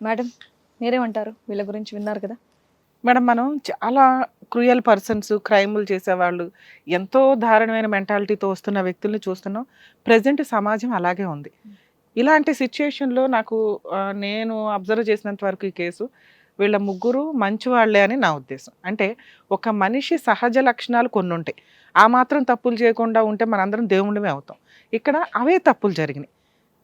Madam మీరేమంటారు? వీళ్ళ గురించి విన్నారు కదా! మేడం మనం చాలా క్రూయల్ పర్సన్స్, క్రైములు చేసేవాళ్ళు, ఎంతో దారుణమైన మెంటాలిటీతో వస్తున్న వ్యక్తుల్ని చూస్తున్నాం. ప్రెజెంట్ సమాజం అలాగే ఉంది. ఇలాంటి సిట్యుయేషన్‌లో నాకు నేను అబ్జర్వ్ చేసినంత వరకు ఈ కేసు వీళ్ళ ముగ్గురు మంచివాళ్ళే అని నా ఉద్దేశం. అంటే ఒక మనిషి సహజ లక్షణాలు కొన్నుంటాయి. ఆ మాత్రం తప్పులు చేయకుండా ఉంటే మనందరం దేవుళ్ళమే అవుతాం. ఇక్కడ అవే తప్పులు జరిగినాయి.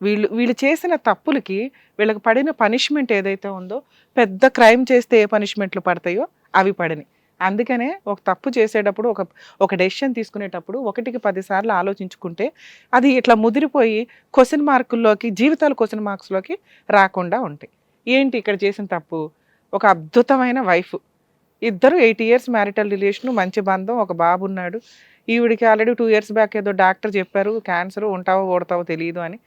వీళ్ళు వీళ్ళు చేసిన తప్పులకి వీళ్ళకి పడిన పనిష్మెంట్ ఏదైతే ఉందో పెద్ద క్రైమ్ చేస్తే ఏ పనిష్మెంట్లు పడతాయో అవి పడినాయి. అందుకనే ఒక తప్పు చేసేటప్పుడు ఒక డెసిషన్ తీసుకునేటప్పుడు 1కి 10 సార్లు ఆలోచించుకుంటే అది ఇట్లా ముదిరిపోయి క్వెషన్ మార్కుల్లోకి జీవితాలు క్వెషన్ మార్క్స్‌లోకి రాకుండా ఉంటాయి. ఏంటి ఇక్కడ చేసిన తప్పు? ఒక అద్భుతమైన వైఫ్. ఇద్దరు 8 ఇయర్స్ మ్యారిటల్ రిలేషన్, మంచి బంధం, ఒక బాబు ఉన్నాడు. ఈవిడికి ఆల్రెడీ 2 ఇయర్స్ బ్యాక్ ఏదో డాక్టర్ చెప్పారు క్యాన్సర్, ఉంటావో ఓడతావో తెలీదు అని.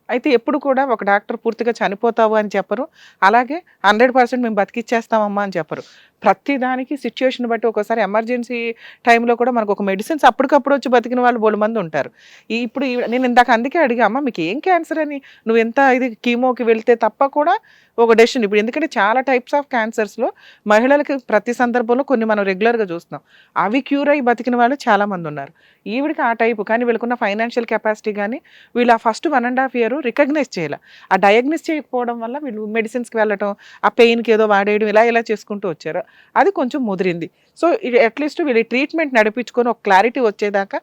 అయితే ఎప్పుడు కూడా ఒక డాక్టర్ పూర్తిగా చనిపోతావు అని చెప్పరు. అలాగే 100% మేము బతికిచ్చేస్తామమ్మా అని చెప్పరు. ప్రతి దానికి సిట్యుయేషన్ బట్టి ఒక్కోసారి ఎమర్జెన్సీ టైంలో కూడా మనకు ఒక మెడిసిన్స్ అప్పటికప్పుడు వచ్చి బతికిన వాళ్ళు బోలెడుమంది ఉంటారు. ఇప్పుడు నేను ఇందాక అందుకే అడిగా, అమ్మ మీకు ఏం క్యాన్సర్ అని, నువ్వు ఎంత ఇది కీమోకి వెళ్తే తప్ప కూడా ఒక డెసిషన్. ఇప్పుడు ఎందుకంటే చాలా టైప్స్ ఆఫ్ క్యాన్సర్స్లో మహిళలకి ప్రతి సందర్భంలో కొన్ని మనం రెగ్యులర్గా చూస్తున్నాం. అవి క్యూర్ అయ్యి బతికిన వాళ్ళు చాలామంది ఉన్నారు. ఈవిడికి ఆ టైపు, కానీ వీళ్ళకున్న ఫైనాన్షియల్ కెపాసిటీ కానీ వీళ్ళు ఆ ఫస్ట్ 1.5 ఇయర్ రికగ్నైజ్ చేయాలి. ఆ డయాగ్నైజ్ చేయకపోవడం వల్ల వీళ్ళు మెడిసిన్స్కి వెళ్ళటం, ఆ పెయిన్కి ఏదో వాడేయడం, ఇలా చేసుకుంటూ వచ్చారు. అది కొంచెం ముదిరింది. సో ఇది అట్లీస్ట్ వీళ్ళ ట్రీట్మెంట్ నడిపించుకొని ఒక క్లారిటీ వచ్చేదాకా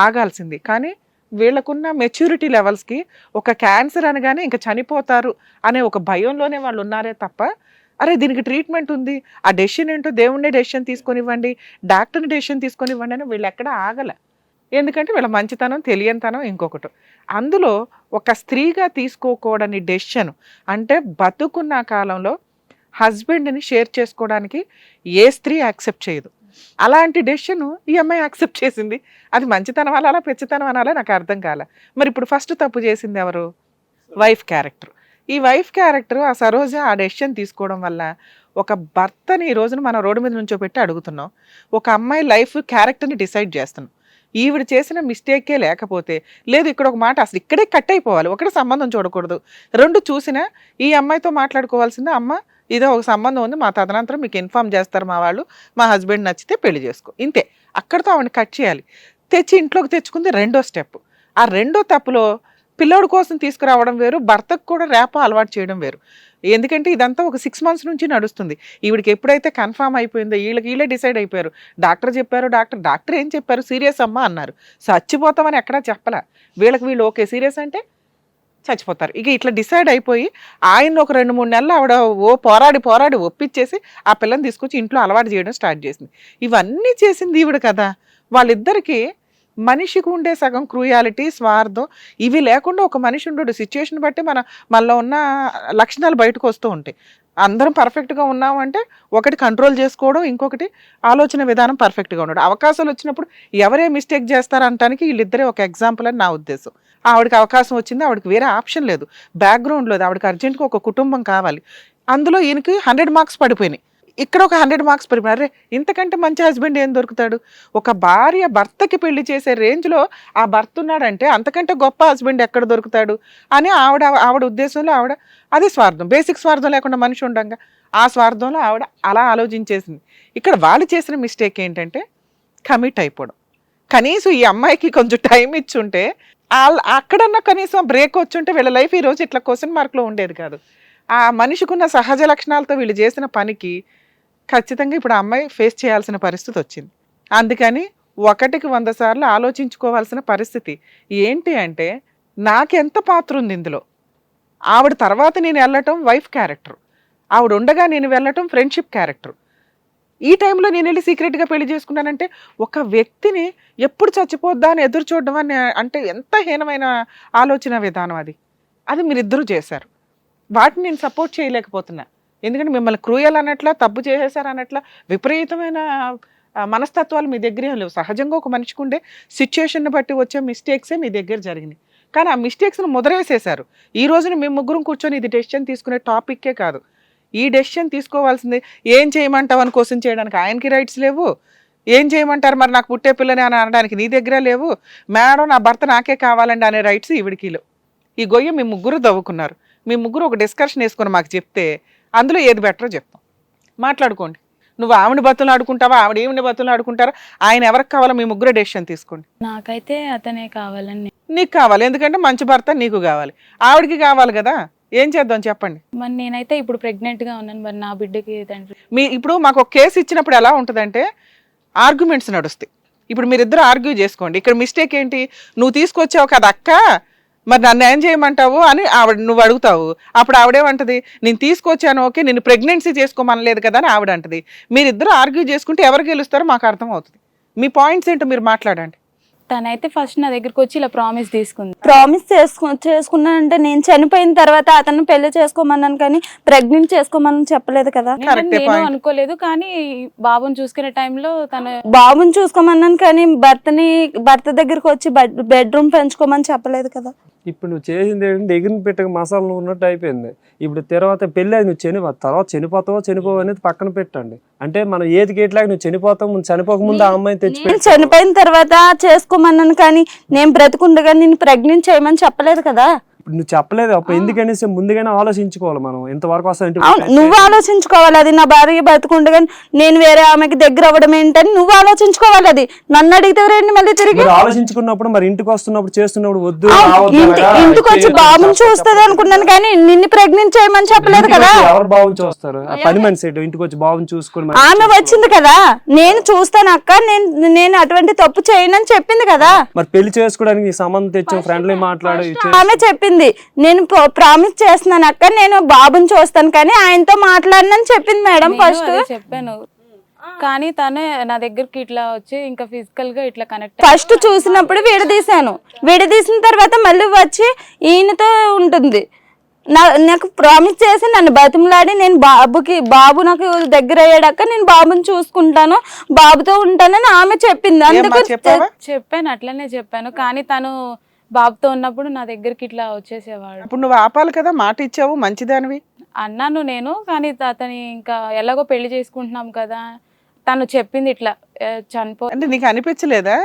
ఆగాల్సింది. కానీ వీళ్ళకున్న మెచ్యూరిటీ లెవెల్స్కి ఒక క్యాన్సర్ అనగానే ఇంకా చనిపోతారు అనే ఒక భయంలోనే వాళ్ళు ఉన్నారే తప్ప, అరే దీనికి ట్రీట్మెంట్ ఉంది, ఆ డెసిషన్ ఏంటో దేవుణ్ణే డెసిషన్ తీసుకొనివ్వండి, డాక్టర్ని డెసిషన్ తీసుకొనివ్వండి అని వీళ్ళు ఎక్కడ ఆగల. ఎందుకంటే వీళ్ళ మంచితనం, తెలియనితనం ఇంకొకటి. అందులో ఒక స్త్రీగా తీసుకోకూడని డెసిషన్ అంటే బతుకున్న కాలంలో హస్బెండ్ని షేర్ చేసుకోవడానికి ఏ స్త్రీ యాక్సెప్ట్ చేయదు. అలాంటి డెసిషన్ ఈ అమ్మాయి యాక్సెప్ట్ చేసింది. అది మంచితనం అనాలా, పెచ్చితనం అనాలా నాకు అర్థం కాల. మరి ఇప్పుడు ఫస్ట్ తప్పు చేసింది ఎవరు? Wife character. ఈ వైఫ్ క్యారెక్టర్ ఆ సరోజ ఆ డెసిషన్ తీసుకోవడం వల్ల ఒక భర్తని ఈ రోజున మనం రోడ్డు మీద నుంచో పెట్టి అడుగుతున్నాం. ఒక అమ్మాయి లైఫ్ క్యారెక్టర్ని డిసైడ్ చేస్తున్నాం. ఈవిడ చేసిన మిస్టేకే లేకపోతే, లేదు ఇక్కడ ఒక మాట అసలు ఇక్కడే కట్ అయిపోవాలి, ఒకటి సంబంధం చూడకూడదు. 2 చూసినా ఈ అమ్మాయితో మాట్లాడుకోవాల్సిందే, అమ్మ ఇదో ఒక సంబంధం ఉంది, మా తదనంతరం మీకు ఇన్ఫామ్ చేస్తారు మా వాళ్ళు, మా హస్బెండ్ నచ్చితే పెళ్లి చేసుకో, ఇంతే. అక్కడితో ఆవిడని కట్ చేయాలి. తెచ్చి ఇంట్లోకి తెచ్చుకుంది రెండో స్టెప్. ఆ రెండో తప్పులో పిల్లోడి కోసం తీసుకురావడం వేరు, భర్తకు కూడా రేప అలవాటు చేయడం వేరు. ఎందుకంటే ఇదంతా ఒక 6 మంత్స్ నుంచి నడుస్తుంది. ఈవిడికి ఎప్పుడైతే కన్ఫామ్ అయిపోయిందో వీళ్ళే డిసైడ్ అయిపోయారు. డాక్టర్ చెప్పారు, డాక్టర్ ఏం చెప్పారు, సీరియస్ అమ్మా అన్నారు. చచ్చిపోతామని ఎక్కడా చెప్పలే. వీళ్ళు ఓకే సీరియస్ అంటే చచ్చిపోతారు. ఇక ఇట్లా డిసైడ్ అయిపోయి ఆయన ఒక 2-3 నెలలు ఆవిడ పోరాడి ఒప్పించేసి ఆ పిల్లని తీసుకొచ్చి ఇంట్లో అలవాటు చేయడం స్టార్ట్ చేసింది. ఇవన్నీ చేసింది ఈవిడ కదా. వాళ్ళిద్దరికి మనిషికి ఉండే సగం క్రూయాలిటీ, స్వార్థం ఇవి లేకుండా ఒక మనిషి ఉండడు. సిచ్యుయేషన్ బట్టి మనలో ఉన్న లక్షణాలు బయటకు వస్తూ ఉంటాయి. అందరం పర్ఫెక్ట్గా ఉన్నామంటే ఒకటి కంట్రోల్ చేసుకోవడం, ఇంకొకటి ఆలోచన విధానం పర్ఫెక్ట్గా ఉండడం. అవకాశాలు వచ్చినప్పుడు ఎవరే మిస్టేక్ చేస్తారంటానికి వీళ్ళిద్దరే ఒక ఎగ్జాంపుల్ అని నా ఉద్దేశం. ఆవిడకి అవకాశం వచ్చింది, ఆవిడకి వేరే ఆప్షన్ లేదు, బ్యాక్గ్రౌండ్ లేదు, ఆవిడకి అర్జెంట్గా ఒక కుటుంబం కావాలి. అందులో ఈయనకి 100 మార్క్స్ పడిపోయినాయి, ఇక్కడ ఒక 100 మార్క్స్ పడిపోయినాయి. అరే ఇంతకంటే మంచి హస్బెండ్ ఏం దొరుకుతాడు? ఒక భార్య భర్తకి పెళ్లి చేసే రేంజ్లో ఆ భర్త ఉన్నాడంటే అంతకంటే గొప్ప హస్బెండ్ ఎక్కడ దొరుకుతాడు అని ఆవిడ ఉద్దేశంలో అది స్వార్థం, బేసిక్ స్వార్థం లేకుండా మనిషి ఉండంగా ఆ స్వార్థంలో ఆవిడ అలా ఆలోచించేసింది. ఇక్కడ వాళ్ళు చేసిన మిస్టేక్ ఏంటంటే కమిట్ అయిపోవడం. కనీసం ఈ అమ్మాయికి కొంచెం టైం ఇచ్చుంటే అక్కడన్నా కనీసం బ్రేక్ వచ్చుంటే వీళ్ళ లైఫ్ ఈరోజు ఇట్లా క్వశ్చన్ మార్క్లో ఉండేది కాదు. ఆ మనిషికున్న సహజ లక్షణాలతో వీళ్ళు చేసిన పనికి ఖచ్చితంగా ఇప్పుడు ఆ అమ్మాయి ఫేస్ చేయాల్సిన పరిస్థితి వచ్చింది. అందుకని 1కి 100 సార్లు ఆలోచించుకోవాల్సిన పరిస్థితి ఏంటి అంటే, నాకెంత పాత్ర ఉంది ఇందులో? ఆవిడ తర్వాత నేను వెళ్ళటం వైఫ్ క్యారెక్టర్, ఆవిడ ఉండగా నేను వెళ్ళటం ఫ్రెండ్షిప్ క్యారెక్టర్. ఈ టైంలో నేను వెళ్ళి సీక్రెట్గా పెళ్లి చేసుకున్నానంటే ఒక వ్యక్తిని ఎప్పుడు చచ్చిపోద్దా అని ఎదురు చూడడం అని అంటే ఎంత హీనమైన ఆలోచన విధానం అది. అది మీరిద్దరూ చేశారు. వాటిని నేను సపోర్ట్ చేయలేకపోతున్నా. ఎందుకంటే మిమ్మల్ని క్రూయల్ అన్నట్లా, తప్పు చేసేసారు అన్నట్లా విపరీతమైన మనస్తత్వాలు మీ దగ్గర ఏం లేవు. సహజంగా ఒక మనిషికి ఉండే సిచ్యుయేషన్ని బట్టి వచ్చే మిస్టేక్సే మీ దగ్గర జరిగినాయి. కానీ ఆ మిస్టేక్స్ని ముద్రేసేశారు. ఈ రోజున మేము ముగ్గురం కూర్చొని ఇది డెసిషన్ తీసుకునే టాపిక్కే కాదు, ఈ డెసిషన్ తీసుకోవాల్సింది ఏం చేయమంటావు అని క్వశ్చన్ చేయడానికి ఆయనకి రైట్స్ లేవు, ఏం చేయమంటారు మరి నాకు పుట్టే పిల్లని అని అనడానికి నీ దగ్గర లేవు, మేడం నా భర్త నాకే కావాలండి అనే రైట్స్ ఈవిడికి లేవు. ఈ గొయ్య మీ ముగ్గురు దవ్వుకున్నారు. మీ ముగ్గురు ఒక డిస్కషన్ వేసుకొని మాకు చెప్తే అందులో ఏది బెటరో చెప్తాం, మాట్లాడుకోండి. నువ్వు ఆవిడ బతులు ఆడుకుంటావా, ఆవిడ ఏమిడి బతులు ఆడుకుంటారా, ఆయన ఎవరికి కావాలో మీ ముగ్గురు డెసిషన్ తీసుకోండి. నాకైతే అతనే కావాలని. నీకు కావాలి, ఎందుకంటే మంచి భర్త నీకు కావాలి, ఆవిడకి కావాలి కదా. ఏం చేద్దాం చెప్పండి. మరి నేనైతే ఇప్పుడు ప్రెగ్నెంట్ గా ఉన్నాను, మరి నా బిడ్డకి తండ్రి. ఇప్పుడు మాకు ఒక కేసు ఇచ్చినప్పుడు ఎలా ఉంటుందంటే ఆర్గ్యుమెంట్స్ నడుస్తాయి. ఇప్పుడు మీరిద్దరు ఆర్గ్యూ చేసుకోండి. ఇక్కడ మిస్టేక్ ఏంటి, నువ్వు తీసుకొచ్చావు కదా అక్క, మరి నన్ను ఏం చేయమంటావు అని నువ్వు అడుగుతావు. అప్పుడు ఆవిడేమంటది, నేను తీసుకొచ్చాను ఓకే, నేను ప్రెగ్నెన్సీ చేసుకోమనలేదు కదా అని ఆవిడ అంటది. మీరిద్దరు ఆర్గ్యూ చేసుకుంటే ఎవరు గెలుస్తారో మాకు అర్థం అవుతుంది. మీ పాయింట్స్ ఏంటో మీరు మాట్లాడండి. తనైతే ఫస్ట్ నా దగ్గరకు వచ్చి ఇలా ప్రామిస్ తీసుకుంది. ప్రామిస్ చేసుకున్నానంటే నేను చనిపోయిన తర్వాత అతను పెళ్లి చేసుకోమన్నాను, కానీ ప్రెగ్నెంట్ చేసుకోమని చెప్పలేదు కదా. నేను అనుకోలేదు, కానీ బాబుని చూసుకునే టైంలో బాబుని చూసుకోమన్నాను, కానీ భర్త దగ్గరకు వచ్చి బెడ్రూమ్ పెంచుకోమని చెప్పలేదు కదా. ఇప్పుడు నువ్వు చేసింది ఏంటంటే ఎగిరిని పెట్టక మసాలా నువ్వు ఉన్నట్టు అయిపోయింది. ఇప్పుడు తర్వాత పెళ్ళి అది నువ్వు తర్వాత చనిపోతావో అనేది పక్కన పెట్టండి. అంటే మనం ఏది గేట్లాగా నువ్వు చనిపోతావు, చనిపోక ముందు ఆ అమ్మాయిని తెచ్చి చనిపోయిన తర్వాత చేసుకోమన్నాను, కానీ నేను బ్రతుకుండగా నేను ప్రెగ్నెంట్ చేయమని చెప్పలేదు కదా. ఇప్పుడు నువ్వు చెప్పలేదు, అప్పుడు ఎందుకనేసి ముందుగానే ఆలోచించుకోవాలి మనం. ఇంతవరకు అసలు నువ్వు ఆలోచించుకోవాలి. అది నా భార్య బతుకుండగా నేను వేరే ఆమెకి దగ్గర అవ్వడం ఏంటని నువ్వు ఆలోచించుకోవాలి. అది నన్ను అడిగితే రండి మళ్ళీ తిరిగి ఆలోచించుకున్నప్పుడు మరి ఇంటికి వస్తున్నప్పుడు చేస్తున్నప్పుడు వద్దు ఇంటికి వచ్చి బాబుని చూస్తుంది అనుకున్నాను, కానీ నిన్ను ప్రెగ్నెంట్ చేయమని చెప్పలేదు కదా. ఎవరు బాబుని చూస్తారు, పని మనిషి ఇంటికి వచ్చి బాబుని చూసుకుని ఆమె వచ్చింది కదా, నేను చూస్తాను అక్క, నేను అటువంటి తప్పు చేయనని చెప్పింది కదా. మరి పెళ్లి చేసుకోవడానికి నీ సంబంధం తెచ్చాం, ఫ్రెండ్లీ మాట్లాడు. ఆమె చెప్పింది, నేను ప్రామిస్ చేస్తున్నాను అక్క, నేను బాబుని చూస్తాను కానీ ఆయనతో మాట్లాడినని చెప్పింది మేడం. ఫస్ట్ చెప్పాను, కానీ తనే నా దగ్గరికి ఇట్లా వచ్చి ఇంకా ఫిజికల్ గా ఇట్లా కనెక్ట్. ఫస్ట్ చూసినప్పుడు విడదీసిన తర్వాత మళ్ళీ వచ్చి ఈయనతో ఉంటుంది. నాకు ప్రామిస్ చేసి నన్ను బతిమలాడి నేను బాబు నాకు దగ్గర అయ్యాడక్క, నేను బాబుని చూసుకుంటాను, బాబుతో ఉంటానని ఆమె చెప్పింది. అందుకు చెప్పాను, అట్లనే చెప్పాను, కానీ తను బాబుతో ఉన్నప్పుడు నా దగ్గరికి ఇట్లా వచ్చేసేవాడు. ఇప్పుడు నువ్వు ఆపాలి కదా, మాట ఇచ్చావు మంచిదానివి అన్నాను నేను, కానీ అతని ఇంకా ఎలాగో పెళ్లి చేసుకుంటున్నాం కదా, తను చెప్పింది ఇట్లా చనిపో అంటే నీకు అనిపించలేదా?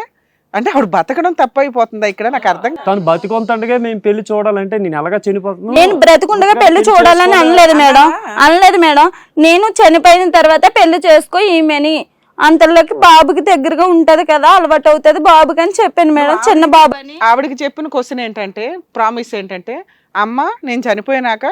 అంటే ఆవిడ బతకడం తప్పైపోతుందా ఇక్కడ? నాకు అర్థం. తను బతికొంతండగా మేము పెళ్లి చూడాలంటే నేను ఎలాగా చనిపోతున్నాను. నేను బ్రతికుండగా పెళ్లి చూడాలని అనలేదు మేడం. నేను చనిపోయిన తర్వాత పెళ్లి చేసుకో ఈమెని, అంతలోకి బాబుకి దగ్గరగా ఉంటది కదా, అలవాటు అవుతుంది బాబుకి అని చెప్పాను మేడం. చిన్న బాబు అని ఆవిడకి చెప్పిన క్వశ్చన్ ఏంటంటే, ప్రామిస్ ఏంటంటే, అమ్మ నేను చనిపోయినాక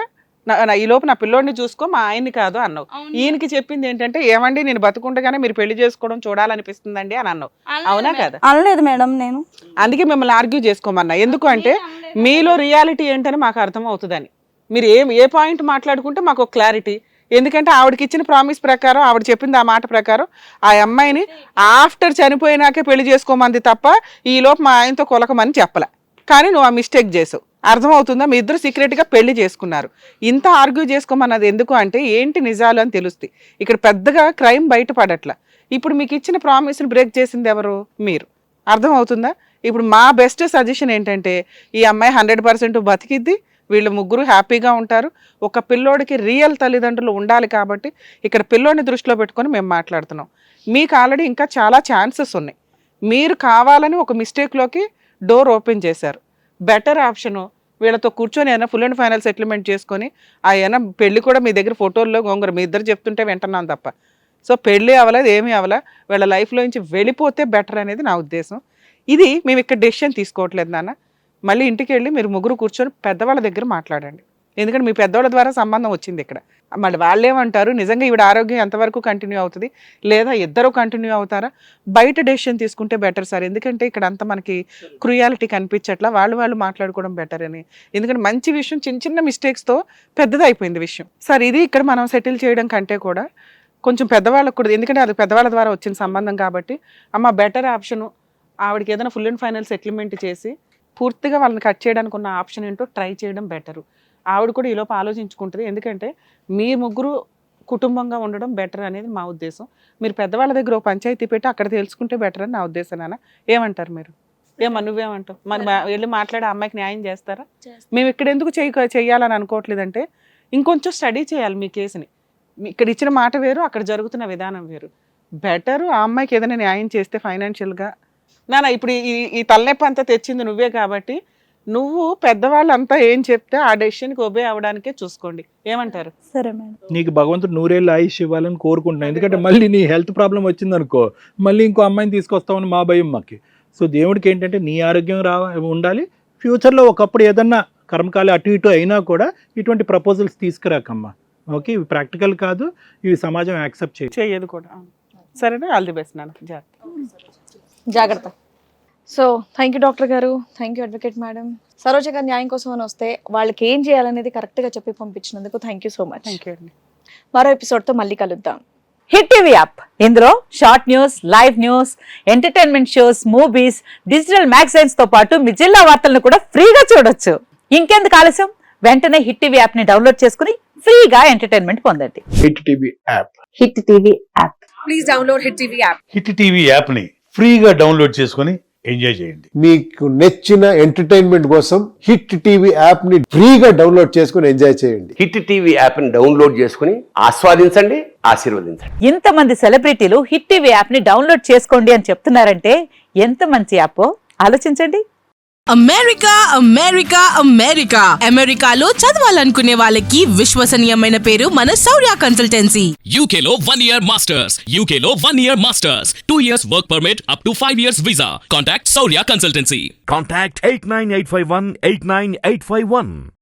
ఈ లోపు నా పిల్లోడిని చూసుకో, మా ఆయన్ని కాదు అన్నావు. ఈయనకి చెప్పింది ఏంటంటే, ఏమండి నేను బతుకుండగానే మీరు పెళ్లి చేసుకోవడం చూడాలనిపిస్తుందండి అని అన్నావు. అవునా కదా? అనలేదు మేడం నేను. అందుకే మిమ్మల్ని ఆర్గ్యూ చేసుకోమన్నా. ఎందుకు అంటే మీలో రియాలిటీ ఏంటని మాకు అర్థం అవుతుందని. మీరు ఏ పాయింట్ మాట్లాడుకుంటే మాకు ఒక క్లారిటీ. ఎందుకంటే ఆవిడకి ఇచ్చిన ప్రామిస్ ప్రకారం, ఆవిడ చెప్పింది ఆ మాట ప్రకారం, ఆ అమ్మాయిని ఆఫ్టర్ చనిపోయినాకే పెళ్లి చేసుకోమంది తప్ప ఈ లోపు మా ఆయనతో కొలకమని చెప్పలే. కానీ నువ్వు ఆ మిస్టేక్ చేసావు. అర్థమవుతుందా? మీ ఇద్దరు సీక్రెట్గా పెళ్లి చేసుకున్నారు. ఇంత ఆర్గ్యూ చేసుకోమన్నది ఎందుకు అంటే ఏంటి నిజాలు అని తెలుస్తాయి. ఇక్కడ పెద్దగా క్రైమ్ బయటపడట్లా. ఇప్పుడు మీకు ఇచ్చిన ప్రామిస్ని బ్రేక్ చేసింది ఎవరు? మీరు. అర్థమవుతుందా? ఇప్పుడు మా బెస్ట్ సజెషన్ ఏంటంటే, ఈ అమ్మాయి 100% బతికిద్ది, వీళ్ళు ముగ్గురు హ్యాపీగా ఉంటారు. ఒక పిల్లోడికి రియల్ తల్లిదండ్రులు ఉండాలి కాబట్టి ఇక్కడ పిల్లోడిని దృష్టిలో పెట్టుకొని మేము మాట్లాడుతున్నాం. మీకు ఆల్రెడీ ఇంకా చాలా ఛాన్సెస్ ఉన్నాయి. మీరు కావాలని ఒక మిస్టేక్లోకి డోర్ ఓపెన్ చేశారు. బెటర్ ఆప్షను వీళ్ళతో కూర్చొని అయినా ఫుల్ అండ్ ఫైనల్ సెటిల్మెంట్ చేసుకొని, అయినా పెళ్లి కూడా మీ దగ్గర ఫోటోల్లో గొంగర మీ ఇద్దరు చెప్తుంటే వింటున్నాను తప్ప. సో పెళ్ళి అవ్వలేదు, ఏమీ అవ్వలే, వీళ్ళ లైఫ్లో నుంచి వెళ్ళిపోతే బెటర్ అనేది నా ఉద్దేశం. ఇది మేము ఇక్కడ డెసిషన్ తీసుకోవట్లేదు నాన్న. మళ్ళీ ఇంటికి వెళ్ళి మీరు ముగ్గురు కూర్చొని పెద్దవాళ్ళ దగ్గర మాట్లాడండి. ఎందుకంటే మీ పెద్దవాళ్ళ ద్వారా సంబంధం వచ్చింది ఇక్కడ. మళ్ళీ వాళ్ళు ఏమంటారు, నిజంగా ఈవిడ ఆరోగ్యం ఎంతవరకు కంటిన్యూ అవుతుంది, లేదా ఇద్దరు కంటిన్యూ అవుతారా, బయట డెసిషన్ తీసుకుంటే బెటర్ సార్. ఎందుకంటే ఇక్కడ అంతా మనకి క్రూయాలిటీ కనిపించట్లా, వాళ్ళు మాట్లాడుకోవడం బెటర్ అని. ఎందుకంటే మంచి విషయం చిన్న చిన్న మిస్టేక్స్తో పెద్దది అయిపోయింది విషయం. సార్ ఇది ఇక్కడ మనం సెటిల్ చేయడం కంటే కూడా కొంచెం పెద్దవాళ్ళకు కూడా, ఎందుకంటే అది పెద్దవాళ్ళ ద్వారా వచ్చిన సంబంధం కాబట్టి, అమ్మ బెటర్ ఆప్షను ఆవిడకి ఏదైనా ఫుల్ అండ్ ఫైనల్ సెటిల్మెంట్ చేసి పూర్తిగా వాళ్ళని కట్ చేయడానికి ఉన్న ఆప్షన్ ఏంటో ట్రై చేయడం బెటరు. ఆవిడ కూడా ఈలోపు ఆలోచించుకుంటుంది. ఎందుకంటే మీ ముగ్గురు కుటుంబంగా ఉండడం బెటర్ అనేది మా ఉద్దేశం. మీరు పెద్దవాళ్ళ దగ్గర ఒక పంచాయతీ పెట్టి అక్కడ తెలుసుకుంటే బెటర్ అని నా ఉద్దేశం. నాన్న ఏమంటారు మీరు? నువ్వేమంటావు? మరి వెళ్ళి మాట్లాడే అమ్మాయికి న్యాయం చేస్తారా? మేము ఇక్కడ ఎందుకు చెయ్యాలని అనుకోవట్లేదంటే, ఇంకొంచెం స్టడీ చేయాలి మీ కేసుని. ఇక్కడ ఇచ్చిన మాట వేరు, అక్కడ జరుగుతున్న విధానం వేరు. బెటరు ఆ అమ్మాయికి ఏదైనా న్యాయం చేస్తే ఫైనాన్షియల్గా. నాన్న ఇప్పుడు ఈ తలనొప్పి అంతా తెచ్చింది నువ్వే కాబట్టి నువ్వు పెద్దవాళ్ళంతా ఏం చెప్తే ఆ డెసిషన్కి ఒబే అవ్వడానికే చూసుకోండి. ఏమంటారు? సరే మేడం. నీకు భగవంతుడు 100 ఏళ్ళు ఆయుష్ ఇవ్వాలని కోరుకుంటున్నాను. ఎందుకంటే మళ్ళీ నీ హెల్త్ ప్రాబ్లం వచ్చిందనుకో, మళ్ళీ ఇంకో అమ్మాయిని తీసుకొస్తామని మా భయం మాకు. సో దేవుడికి ఏంటంటే నీ ఆరోగ్యం ఉండాలి. ఫ్యూచర్లో ఒకప్పుడు ఏదన్నా కర్మకాలి అటు ఇటు అయినా కూడా ఇటువంటి ప్రపోజల్స్ తీసుకురాకమ్మా. ఓకే, ఇవి ప్రాక్టికల్ కాదు, ఇవి సమాజం యాక్సెప్ట్ చేయదు కూడా. సరేనా, ఆల్ ది బెస్ట్ నాన్న. జాగ్రత్త. సో థ్యాంక్ యూ డాక్టర్ గారు, thank you advocate madam. Saroja గారు న్యాయం కోసం అని వస్తే వాళ్ళకి ఏం చేయాలనేది కరెక్ట్గా చెప్పి పంపించినందుకు thank you so much. Thank you అండి. మరో ఎపిసోడ్తో మళ్ళీ కలుద్దాం. హిట్ టీవీ యాప్, ఇందులో short news, live news, entertainment shows, movies, digital magazines తో పాటు మీ జిల్లా వార్తలను కూడా ఫ్రీగా చూడొచ్చు. ఇంకెందుకు ఆలస్యం, వెంటనే హిట్ టీవీ యాప్ ని డౌన్లోడ్ చేసుకుని ఫ్రీగా ఎంటర్టైన్మెంట్ పొందండి. Hit TV app. Hit TV app. Please download hit TV app. Hit TV యాప్ని ఫ్రీగా డౌన్లోడ్ చేసుకొని ఎంజాయ్ చేయండి. మీకు నచ్చిన ఎంటర్టైన్మెంట్ కోసం హిట్ టీవీ యాప్ ని ఫ్రీగా డౌన్లోడ్ చేసుకుని ఎంజాయ్ చేయండి. హిట్ టీవీ యాప్ ని డౌన్లోడ్ చేసుకుని ఆస్వాదించండి, ఆశీర్వదించండి. ఇంతమంది సెలబ్రిటీలు హిట్ టీవీ యాప్ ని డౌన్లోడ్ చేసుకోండి అని చెప్తున్నారంటే ఎంత మంచి యాప్ ఆలోచించండి. అమెరికా అమెరికా అమెరికా అమెరికాలో చదవాలనుకునే వాళ్ళకి విశ్వసనీయమైన పేరు మన శౌర్య కన్సల్టెన్సీ. UK లో 1 year masters. UK లో 1 year masters. 2 years work permit up to 5 years visa. Contact Saurya Consultancy. Contact 89851 89851.